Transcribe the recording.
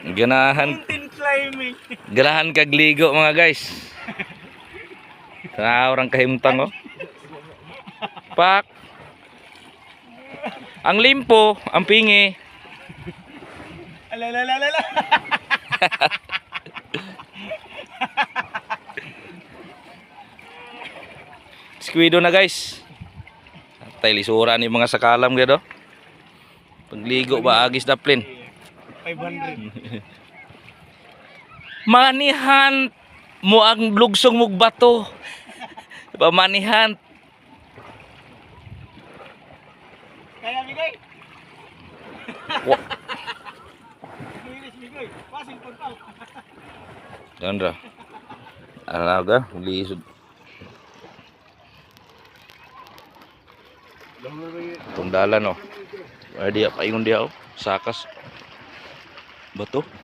Ganahan. Mountain climbing. Ganahan kagligo mga guys. Sa orang kahimtang oh. Pak. Ang limpo, ang pingi. Alalalala. Squido na guys. Tay lisura ni mga sakalam gado. Pagligo ba agis daplin. 500. Manihan mo ang lugsong mug bato. Pamanihan. Kaya bigay. Wa- Bilis bigay. Pasing pagpal. Dandra. Alaga, lisod. Itong dalan oh. Ay diya paingon diya oh. Sakas. Bato.